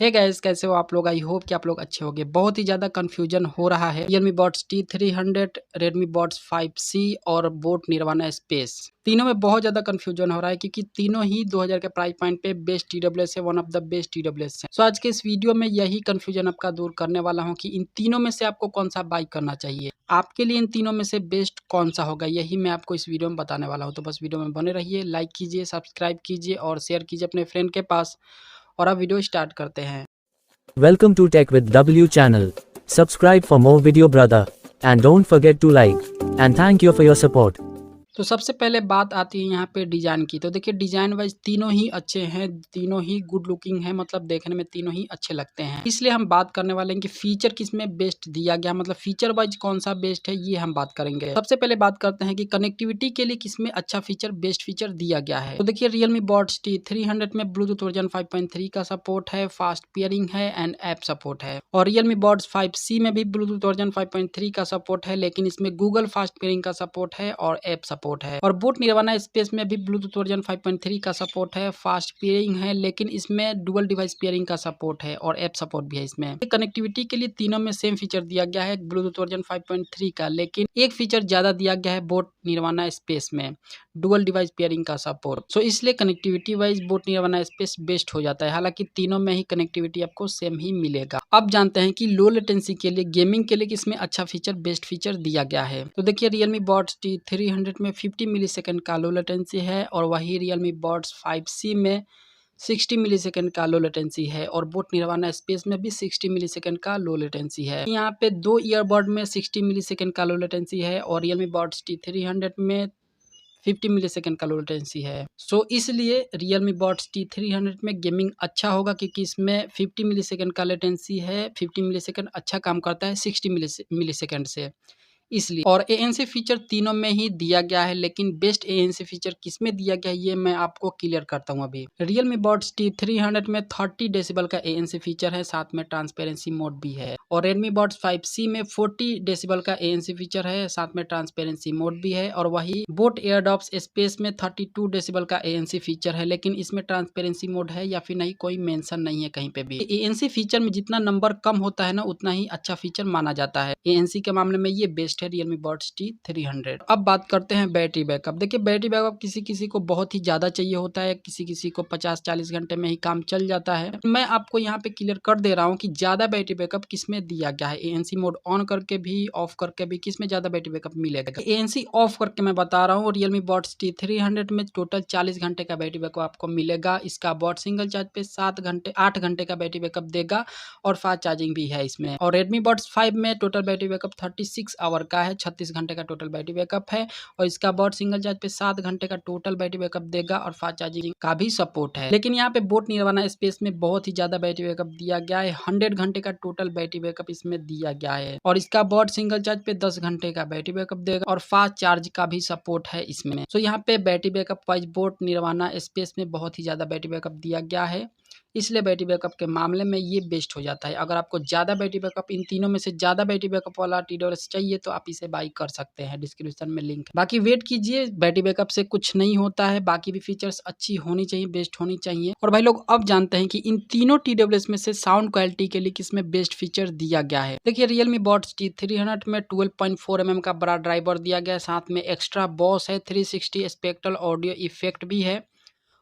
Hey guys, कैसे हो आप लोग। आई होप कि आप लोग अच्छे होंगे। बहुत ही ज़्यादा कन्फ्यूजन हो रहा है Realme Buds T300, Redmi Buds 5C और बोट निर्वाणा स्पेस। तीनों में बहुत ज़्यादा कन्फ्यूजन हो रहा है क्योंकि तीनों ही 2000 के प्राइस पॉइंट पे बेस्ट TWS है, one of the best TWS है। सो आज के इस वीडियो में यही कन्फ्यूजन आपका दूर करने वाला हूँ कि इन तीनों में से आपको कौन सा बाई करना चाहिए। आपके लिए इन तीनों में से बेस्ट कौन सा होगा, यही मैं आपको इस वीडियो में बताने वाला हूँ। तो बस वीडियो में बने रहिए, लाइक कीजिए, सब्सक्राइब कीजिए और शेयर कीजिए अपने फ्रेंड के पास। और अब वीडियो स्टार्ट करते हैं। Welcome to Tech with W channel. Subscribe for more video brother. And don't forget to like. And thank you for your support. तो सबसे पहले बात आती है यहाँ पे डिज़ाइन की। तो देखिए डिज़ाइन वाइज तीनों ही अच्छे हैं, तीनों ही गुड लुकिंग है, मतलब देखने में तीनों ही अच्छे लगते हैं। इसलिए हम बात करने वाले हैं कि फीचर किसमें बेस्ट दिया गया, मतलब फीचर वाइज कौन सा बेस्ट है, ये हम बात करेंगे। सबसे पहले बात करते हैं कि कनेक्टिविटी के लिए किसमें अच्छा फीचर, बेस्ट फीचर दिया गया है। तो देखिए Realme Buds T300 में ब्लूटूथ वर्जन 5.3 का सपोर्ट है, फास्ट पेयरिंग है एंड ऐप सपोर्ट है। और Realme Buds 5C में भी ब्लूटूथ वर्जन 5.3 का सपोर्ट है, लेकिन इसमें गूगल फास्ट पेयरिंग का सपोर्ट है और ऐप सपोर्ट है। और बोट निर्वाणा स्पेस में भी ब्लूटूथ वर्जन 5.3 का सपोर्ट है, फास्ट पेयरिंग है, लेकिन इसमें डुअल डिवाइस पेयरिंग का सपोर्ट है और ऐप सपोर्ट भी है इसमें। कनेक्टिविटी के लिए तीनों में सेम फीचर दिया गया है ब्लूटूथ वर्जन 5.3 का, लेकिन एक फीचर ज्यादा दिया गया है बोट निर्वाणा स्पेस में, डुअल डिवाइस पेयरिंग का सपोर्ट। सो इसलिए connectivity wise boAt Nirvana space best हो जाता है। हालांकि तीनों में ही कनेक्टिविटी आपको सेम ही मिलेगा। अब जानते हैं कि लो लेटेंसी के लिए, गेमिंग के लिए किसमें अच्छा फीचर, बेस्ट फीचर दिया गया है। तो देखिए Realme Buds T300 में 50 मिलीसेकंड का लो लेटेंसी है और वही Realme Buds 5C में 60 मिलीसेकंड का लो लेटेंसी है और बोट निर्वाणा स्पेस में भी 60 मिलीसेकंड का लो लेटेंसी है। यहाँ पे दो ईयरबड में 60 मिलीसेकंड का लो लेटेंसी है और Realme Buds T300 में 50 मिलीसेकंड का लो लेटेंसी है। सो इसलिए Realme Buds T300 में गेमिंग अच्छा होगा क्योंकि इसमें 50 मिलीसेकंड का लेटेंसी है। 50 मिलीसेकंड अच्छा काम करता है 60 मिलीसेकंड से, इसलिए। और ANC फीचर तीनों में ही दिया गया है, लेकिन बेस्ट ANC फीचर किसमें दिया गया है ये मैं आपको क्लियर करता हूँ अभी। Realme Buds T300 में 30 डेसिबल का ANC फीचर है, साथ में ट्रांसपेरेंसी मोड भी है। और Redmi Buds 5C में 40 डेसिबल का ANC फीचर है, साथ में ट्रांसपेरेंसी मोड भी है। और वही बोट एयरडॉप्स स्पेस में 32 डेसिबल का ANC फीचर है, लेकिन इसमें ट्रांसपेरेंसी मोड है या फिर नहीं, कोई मेंशन नहीं है कहीं पे भी। ANC फीचर में जितना नंबर कम होता है ना, उतना ही अच्छा फीचर माना जाता है। ANC के मामले में ये बेस्ट है Realme Buds T300। अब बात करते हैं बैटरी बैकअप। देखिए बैटरी बैकअप किसी किसी को बहुत ही ज्यादा चाहिए होता है, किसी किसी को 50-40 घंटे में ही काम चल जाता है। मैं आपको यहाँ पे क्लियर कर दे रहा हूँ कि ज्यादा बैटरी बैकअप किसमें दिया गया है। ANC मोड ऑन करके भी, ऑफ करके भी, किसमें ज्यादा बैटरी बैकअप मिलेगा। ANC ऑफ करके मैं बता रहा हूँ Realme Buds T300 में टोटल 40 घंटे का बैटरी बैकअप आपको मिलेगा। इसका बॉट सिंगल चार्ज पे 8 घंटे का बैटरी बैकअप देगा और फास्ट चार्जिंग भी है इसमें। और Redmi Buds 5 में टोटल बैटरी बैकअप 36 आवर का है, 36 घंटे का टोटल बैटरी बैकअप है। और इसका बोट सिंगल चार्ज पे 7 घंटे का टोटल बैटरी बैकअप देगा और फास्ट चार्जिंग का भी सपोर्ट है। लेकिन यहाँ पे बोट निर्वाणा स्पेस में बहुत ही ज्यादा बैटरी बैकअप दिया गया है, 100 घंटे का टोटल बैटरी बैकअप इसमें दिया गया है। और इसका बोट सिंगल चार्ज पे 10 घंटे का बैटरी बैकअप देगा और फास्ट चार्ज का भी सपोर्ट है इसमें। तो यहाँ पे battery backup wise boAt Nirvana space में बहुत ही ज्यादा बैटरी बैकअप दिया गया है, इसलिए बैटरी बैकअप के मामले में ये बेस्ट हो जाता है। अगर आपको ज़्यादा बैटरी बैकअप, इन तीनों में से ज़्यादा बैटरी बैकअप वाला TWS चाहिए तो आप इसे बाई कर सकते हैं, डिस्क्रिप्शन में लिंक है। बाकी वेट कीजिए, बैटरी बैकअप से कुछ नहीं होता है, बाकी भी फीचर्स अच्छी होनी चाहिए, बेस्ट होनी चाहिए। और भाई लोग अब जानते हैं कि इन तीनों TWS में से साउंड क्वालिटी के लिए किसमें बेस्ट फीचर दिया गया है। देखिए Realme Buds T300 में 12.4 mm का बड़ा ड्राइवर दिया गया है, साथ में एक्स्ट्रा बॉस है, 360 स्पेक्ट्रल ऑडियो इफेक्ट भी है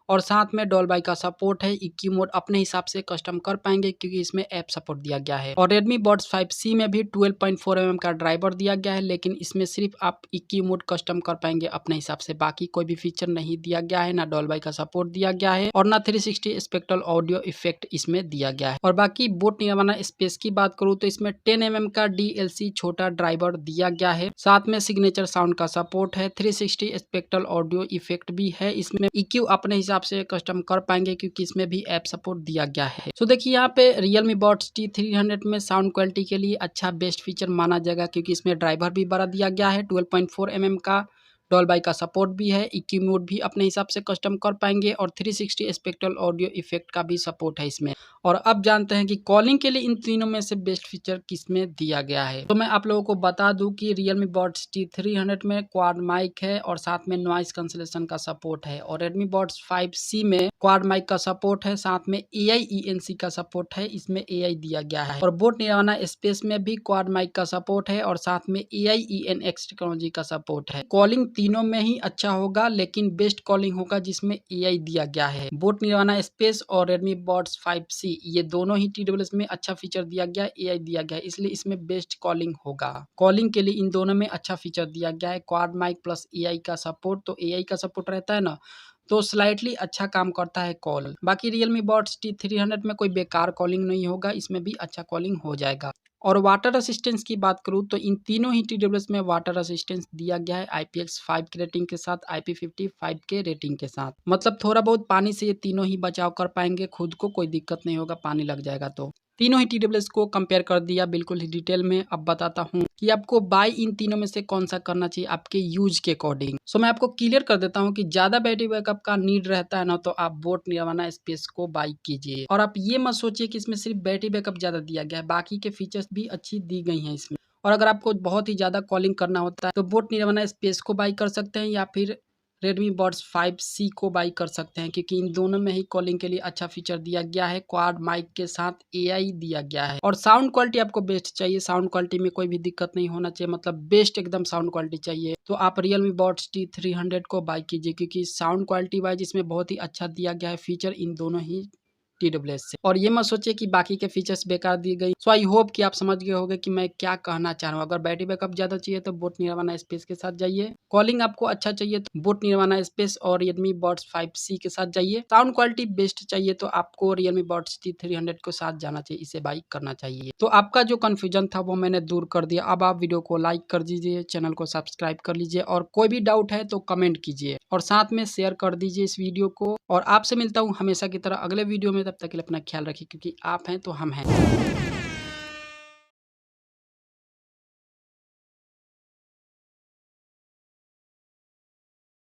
और साथ में डॉल्बी का सपोर्ट है। EQ मोड अपने हिसाब से कस्टम कर पाएंगे क्योंकि इसमें ऐप सपोर्ट दिया गया है। और Redmi Buds 5C में भी 12.4 mm का ड्राइवर दिया गया है, लेकिन इसमें सिर्फ आप EQ मोड कस्टम कर पाएंगे अपने हिसाब से, बाकी कोई भी फीचर नहीं दिया गया है, ना डॉल्बी का सपोर्ट दिया गया है और ना 360 स्पेक्ट्रल ऑडियो इफेक्ट इसमें दिया गया है। और बाकी बोट निर्वाणा स्पेस की बात करूँ तो इसमें 10 mm का DLC छोटा ड्राइवर दिया गया है, साथ में सिग्नेचर साउंड का सपोर्ट है, 360 स्पेक्ट्रल ऑडियो इफेक्ट भी है। इसमें EQ अपने हिसाब से कस्टम कर पाएंगे क्योंकि इसमें भी ऐप सपोर्ट दिया गया है। तो देखिए यहाँ पे Realme Buds T300 में साउंड क्वालिटी के लिए अच्छा बेस्ट फीचर माना जाएगा क्योंकि इसमें ड्राइवर भी बड़ा दिया गया है, 12.4 mm का डॉल्बी का सपोर्ट भी है, EQ मोड भी अपने हिसाब से कस्टम कर पाएंगे और 360 स्पेक्ट्रल ऑडियो इफेक्ट का भी सपोर्ट है इसमें। और अब जानते हैं कि कॉलिंग के लिए इन तीनों में से बेस्ट फीचर किसमें दिया गया है। तो मैं आप लोगों को बता दूं कि Realme Buds T300 में क्वाड माइक है और साथ में नॉइस कैंसलेशन का सपोर्ट है, और Redmi Buds 5C में क्वाड माइक का सपोर्ट है, साथ में AI ENC का सपोर्ट है, इसमें AI दिया गया है। और बोट निर्वाणा स्पेस में भी क्वाड माइक का सपोर्ट है और साथ में AI ENX टेक्नोलॉजी का सपोर्ट है। कॉलिंग तीनों में ही अच्छा होगा, लेकिन बेस्ट कॉलिंग होगा जिसमें AI दिया गया है। बोट निर्वाणा स्पेस और Redmi Buds 5C ये दोनों ही TWS में अच्छा फीचर दिया गया, AI दिया गया, इसलिए इसमें बेस्ट कॉलिंग होगा। कॉलिंग के लिए इन दोनों में अच्छा फीचर दिया गया है, क्वाड माइक प्लस AI का सपोर्ट। तो AI का सपोर्ट रहता है ना, तो स्लाइटली अच्छा काम करता है कॉल। बाकी Realme Buds T300 में कोई बेकार कॉलिंग नहीं होगा, इसमें भी अच्छा कॉलिंग हो जाएगा। और वाटर असिस्टेंस की बात करूँ तो इन तीनों ही TWS में वाटर असिस्टेंस दिया गया है, IPX5 की रेटिंग के साथ, IP55 के रेटिंग के साथ। मतलब थोड़ा बहुत पानी से ये तीनों ही बचाव कर पाएंगे, खुद को कोई दिक्कत नहीं होगा पानी लग जाएगा तो। तीनों ही TWS को कंपेयर कर दिया बिल्कुल ही डिटेल में। अब बताता हूँ कि आपको बाय इन तीनों में से कौन सा करना चाहिए आपके यूज के अकॉर्डिंग। सो मैं आपको क्लियर कर देता हूँ कि ज्यादा बैटरी बैकअप का नीड रहता है ना, तो आप बोट निर्वाणा स्पेस को बाय कीजिए। और आप ये मत सोचिए कि इसमें सिर्फ बैटरी बैकअप ज्यादा दिया गया है, बाकी के फीचर्स भी अच्छी दी गई हैं इसमें। और अगर आपको बहुत ही ज्यादा कॉलिंग करना होता है तो बोट निर्वाणा स्पेस को बाय कर सकते हैं, या फिर Redmi Buds 5C को बाई कर सकते हैं, क्योंकि इन दोनों में ही कॉलिंग के लिए अच्छा फीचर दिया गया है, क्वाड माइक के साथ AI दिया गया है। और साउंड क्वालिटी आपको बेस्ट चाहिए, साउंड क्वालिटी में कोई भी दिक्कत नहीं होना चाहिए, मतलब बेस्ट एकदम साउंड क्वालिटी चाहिए, तो आप Realme Buds T300 को बाई कीजिए, क्योंकि साउंड क्वालिटी वाइज इसमें बहुत ही अच्छा दिया गया है फीचर इन दोनों ही TWS से। और ये मत सोचिए कि बाकी के फीचर्स बेकार दी गई। सो आई होप कि आप समझ गए होंगे कि मैं क्या कहना चाह रहा हूँ। अगर बैटरी बैकअप ज्यादा चाहिए तो बोट निर्वाणा स्पेस के साथ जाइए, कॉलिंग आपको अच्छा चाहिए तो बोट निर्वाणा स्पेस और Redmi Buds 5C के साथ जाइए, साउंड क्वालिटी बेस्ट चाहिए तो आपको Realme Buds T300 के साथ जाना चाहिए, इसे बाई करना चाहिए। तो आपका जो कंफ्यूजन था वो मैंने दूर कर दिया। अब आप वीडियो को लाइक कर दीजिए, चैनल को सब्सक्राइब कर लीजिए, और कोई भी डाउट है तो कमेंट कीजिए और साथ में शेयर कर दीजिए इस वीडियो को। और आपसे मिलता हूँ हमेशा की तरह अगले वीडियो में, तब तक के लिए अपना ख्याल रखिए, क्योंकि आप हैं तो हम हैं।